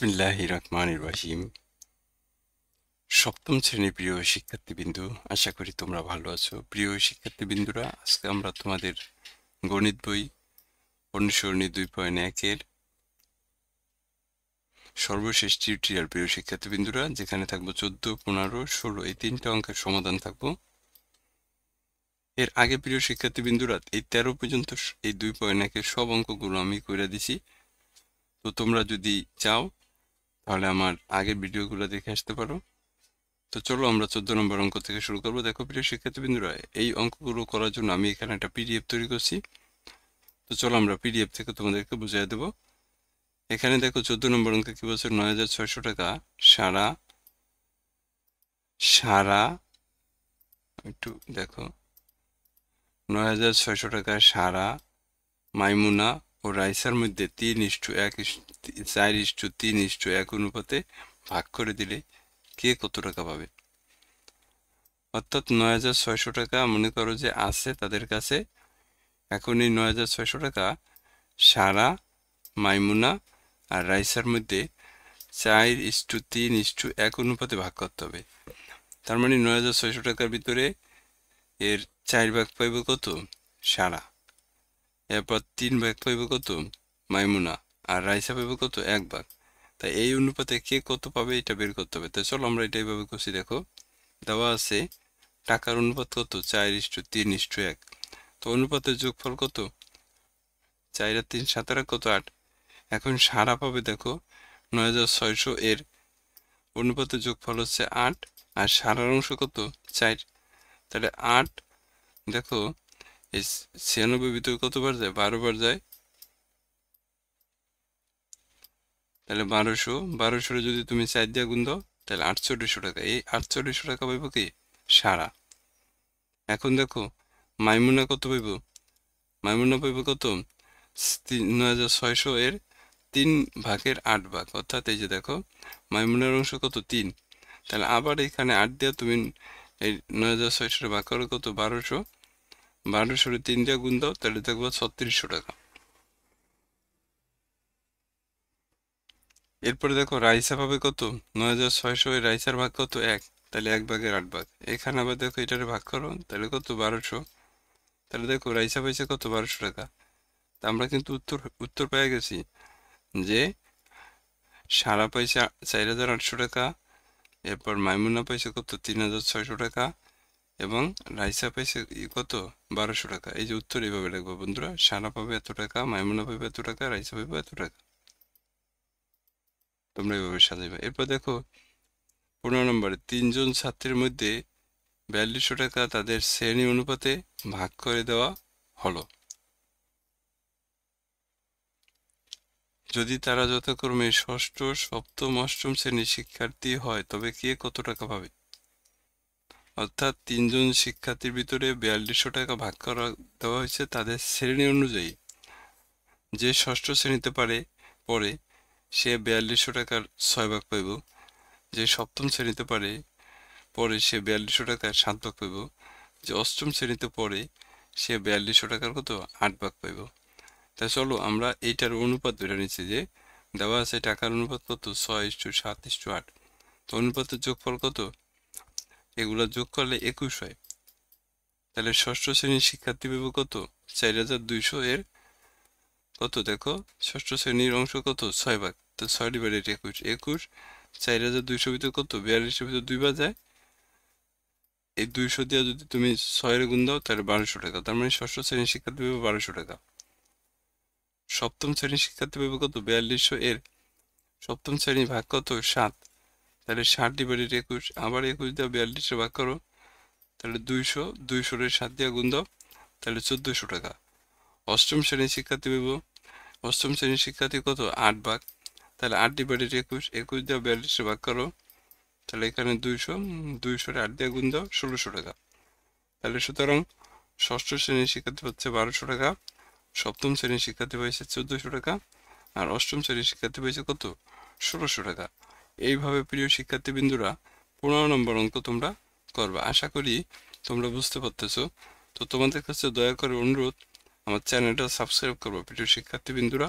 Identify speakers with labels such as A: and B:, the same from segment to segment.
A: বিসমিল্লাহির রহমানির রহিম। সপ্তম শ্রেণীর প্রিয় শিক্ষার্থীবৃন্দু, আশা করি তোমরা ভালো আছো। প্রিয় শিক্ষার্থীবৃন্দুরা, আজকে আমরা তোমাদের গণিত বই অনুসরণী 2.1-এর সর্বশেষ টিউটোরিয়াল। প্রিয় শিক্ষার্থীবৃন্দুরা, যেখানে থাকবো 14, 15, 16 এই 3টে অঙ্কের সমাধান থাকবো। এর আগে প্রিয় শিক্ষার্থীবৃন্দুরা, এই 13 পর্যন্ত এই 2.1-এর সব অঙ্কগুলো আমি করে দিছি। তো তোমরা যদি চাও তাহলে আমার আগের ভিডিওগুলো দেখে আসতে পারো। তো চলো আমরা 14 নম্বর অঙ্ক থেকে শুরু করবো। দেখো প্রিয় শিক্ষার্থীবৃন্দুরা, এই অঙ্কগুলো করার জন্য আমি এখানে একটা পিডিএফ তৈরি করছি। তো চলো আমরা পিডিএফ থেকে তোমাদেরকে বুঝিয়ে দেবো। এখানে দেখো 14 নম্বর অঙ্কে কি বলছে, 9600 টাকা সারা সারা একটু দেখো, 9600 টাকা সারা, মাইমুনা ও রাইসার মধ্যে 3:1:4:3:1 অনুপাতে ভাগ করে দিলে কে কত টাকা পাবে। অর্থাৎ 9600 টাকা মনে করো যে আছে তাদের কাছে। এখন এই 9600 টাকা সারা, মাইমুনা আর রাইসার মধ্যে 4:3:1 অনুপাতে ভাগ করতে হবে। তার মানে 9600 টাকার ভিতরে এর 4 ভাগ পাইব কত, সারা। এরপর 3 ভাগ পাইব কত, মাইমুনা। আর রাইসা পাইব কত, 1 ভাগ। তাই এই অনুপাতে কে কত পাবে এটা বের করতে হবে। তাই চলো আমরা এটা এইভাবে করছি। দেখো দেওয়া আছে টাকার অনুপাত কত, 4:3:1। তো অনুপাতের যোগফল কত, 4 আর 3 7 আর কত, 8। এখন সারা পাবে দেখো 9600 এর অনুপাতের যোগফল হচ্ছে 8, আর সারার অংশ কত, 4। তাহলে 8 দেখো এই 96 ভিতরে কতবার যায়, 12 বার যায়। তাহলে 1200 যদি তুমি 4 দিয়ে গুণ দাও তাহলে 4800 টাকা। এই 4800 টাকা পাইব কি, সারা। এখন দেখো মাইমুনা কত পাইব, মাইমুনা পাইব কত, 9600 এর 3 ভাগের 8 ভাগ। অর্থাৎ এই যে দেখো মাইমুনার অংশ কত, 3। তাহলে আবার এখানে 8 দিয়ে তুমি এই 9600 ভাগ করো কত, 1200। 1200 3 দিয়ে গুণ দাও তাহলে দেখবো 3600 টাকা। এরপরে দেখো রাইসা পাবে কত, 9600 এর রাইসার ভাগ কত, 1। তাহলে 1 ভাগের 8 ভাগ। এখানে আবার দেখো এটারে ভাগ করো তাহলে কত, 1200। তাহলে দেখো রাইসা পাইছে কত, 1200 টাকা। তা আমরা কিন্তু উত্তর পেয়ে গেছি যে সারা পাইছে 4800 টাকা, এরপর মাইমুনা পাইছে কত, 3600 টাকা, এবং রাইসা পাইছে কত, 1200 টাকা। এই যে উত্তর এইভাবে লিখবো বন্ধুরা, সারা পাবে এত টাকা, মাইমুনা পাবে এত টাকা, রাইসা পাবে এত টাকা। তোমরা এইভাবে সাজাইবে। এরপর দেখো 15 নম্বরে 3 জন ছাত্রের মধ্যে 4200 টাকা তাদের শ্রেণী অনুপাতে ভাগ করে দেওয়া হলো। যদি তারা যথাক্রমে ষষ্ঠ, সপ্তম, অষ্টম শ্রেণীর শিক্ষার্থী হয় তবে কে কত টাকা পাবে। অর্থাৎ 3 জন শিক্ষার্থীর ভিতরে 4200 টাকা ভাগ করা দেওয়া হয়েছে তাদের শ্রেণী অনুযায়ী। যে ষষ্ঠ শ্রেণীতে পড়ে সে 4200 টাকার 6 ভাগ পাইব। যে সপ্তম শ্রেণীতে পড়ে সে 4200 টাকার 7 ভাগ পাইব। যে অষ্টম শ্রেণীতে পড়ে সে 4200 টাকার কত, 8 ভাগ পাইব। তাই চলো আমরা এইটার অনুপাত ধরে নিচ্ছি যে দেওয়া আছে টাকার অনুপাত কত, 6:7:8। তো অনুপাতের যোগফল কত, এগুলা যোগ করলে 21 হয়। তাহলে ষষ্ঠ শ্রেণীর শিক্ষার্থী পাবো কত, 4200 এর কত, দেখো ষষ্ঠ শ্রেণীর অংশ কত, 6 ভাগ। তো 6/21, 4200 ভিতরে কত, 4200 ভিতরে 2 বার যায়। এই 200 দিয়ে যদি তুমি 6 এর গুণ দাও তাহলে 1200 টাকা। তার মানে ষষ্ঠ শ্রেণীর শিক্ষার্থী পাবে 1200 টাকা। সপ্তম শ্রেণীর শিক্ষার্থী পাবে কত, 4200 এর সপ্তম শ্রেণী ভাগ কত, 7। তাহলে 60/21, আবার 21 দিয়ে 42 ভাগ করো তাহলে 200 এর 7 দিয়ে গুণ দাও তাহলে 1400 টাকা। অষ্টম শ্রেণীর শিক্ষার্থী পাব, অষ্টম শ্রেণীর শিক্ষার্থী কত, 8 ভাগ। তাহলে 8/21, 21 দিয়ে 42 ভাগ করো তাহলে এখানে 200 এর 8 দিয়ে গুণ দাও 1600 টাকা। তাহলে সুতরাং ষষ্ঠ শ্রেণীর শিক্ষার্থী হচ্ছে 1200 টাকা, সপ্তম শ্রেণীর শিক্ষার্থী পাইছে 1400 টাকা, আর অষ্টম শ্রেণীর শিক্ষার্থী পাইছে কত, 1600 টাকা। এইভাবে প্রিয় শিক্ষার্থীবৃন্দুরা 15 নম্বর অঙ্ক তোমরা করবে। আশা করি তোমরা বুঝতে পারতেছো। তো তোমাদের কাছে দয়া করে অনুরোধ, আমার চ্যানেলটা সাবস্ক্রাইব করবো প্রিয় শিক্ষার্থীবৃন্দুরা।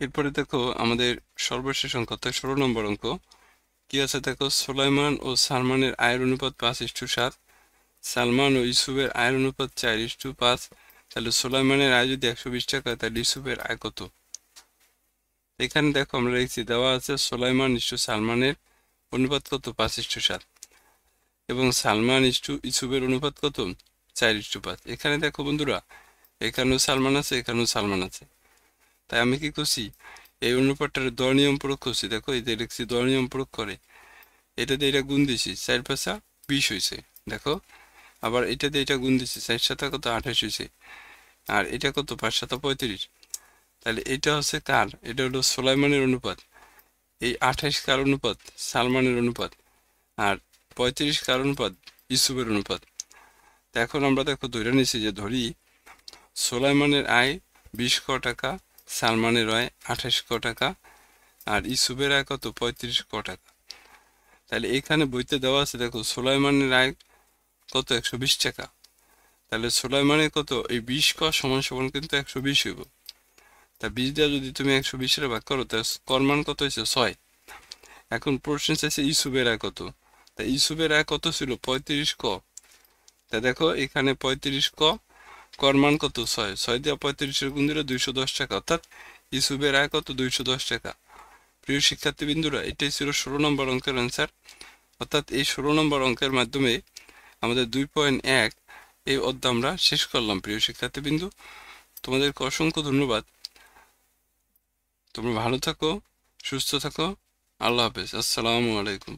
A: এরপরে দেখো আমাদের সর্বশেষ অঙ্ক অর্থাৎ 16 নম্বর অঙ্ক কি আছে দেখো, সুলাইমান ও সালমানের আয়ের অনুপাত 5:7, সালমান ও ইউসুফের আয়ের অনুপাত 4:5। তাহলে সুলাইমানের আয় যদি 120 টাকা, তাহলে ইউসুফের আয় কত? এখানে দেখো আমরা লিখছি, দেওয়া আছে সুলাইমান ইস্টু সালমানের অনুপাত কত, 5:7, এবং সালমান ইস্টু ইউসুফের অনুপাত কত, 4:5। এখানে দেখো বন্ধুরা, এখানেও সালমান আছে, এখানেও সালমান আছে, তাই আমি কি করছি, এই অনুপাতটার দর নিয়ম প্রয়োগ করছি। দেখো এই যে লিখছি দর নিয়ম প্রয়োগ করে, এটা দিয়ে এটা গুণ দিছি, 4×5 = 20 হয়েছে। দেখো আবার এটা দিয়ে এটা গুণ দিছি, 4×7 কত, 28 হয়েছে। আর এটা কত, 5×7 = 35। তাহলে এটা হচ্ছে কার, এটা হলো সুলাইমানের অনুপাত। এই 28 কার অনুপাত, সালমানের অনুপাত। আর 35 কার অনুপাত, ইউসুফের অনুপাত। তো এখন আমরা দেখো ধরে নিছি যে, ধরি সুলাইমানের আয় 20 কোটি টাকা, সালমানের আয় 28 কোটি টাকা, আর ইউসুফের আয় কত, 35 কোটি টাকা। তাহলে এখানে বইতে দেওয়া আছে দেখো, সুলাইমানের আয় কত, 120 টাকা। তাহলে সুলাইমানের কত, এই 20 ক সমান সমান কিন্তু 120 হইব। তা 20 দিয়ে যদি তুমি 120 ভাগ করো, তা কর মান কত হয়েছে, 6। এখন প্রশ্ন চাইছে ইউসুফের আয় কত। তা ইউসুফের আয় কত ছিল, 35 ক। তা দেখো এখানে 35 ক, কর মান কত, 6। 6 দিয়ে 35 গুণ দিলে 210 টাকা, অর্থাৎ ইউসুফের আয় কত, 210 টাকা। প্রিয় শিক্ষার্থী বিন্দুরা, এটাই ছিল 16 নম্বর অঙ্কের অ্যান্সার। অর্থাৎ এই 16 নম্বর অঙ্কের মাধ্যমে আমাদের 2.1 এই অধ্যায় আমরা শেষ করলাম। প্রিয় শিক্ষার্থী বিন্দু, তোমাদেরকে অসংখ্য ধন্যবাদ। তোমরা ভালো থাকো, সুস্থ থাকো। আল্লাহ হাফেজ, আসসালামু আলাইকুম।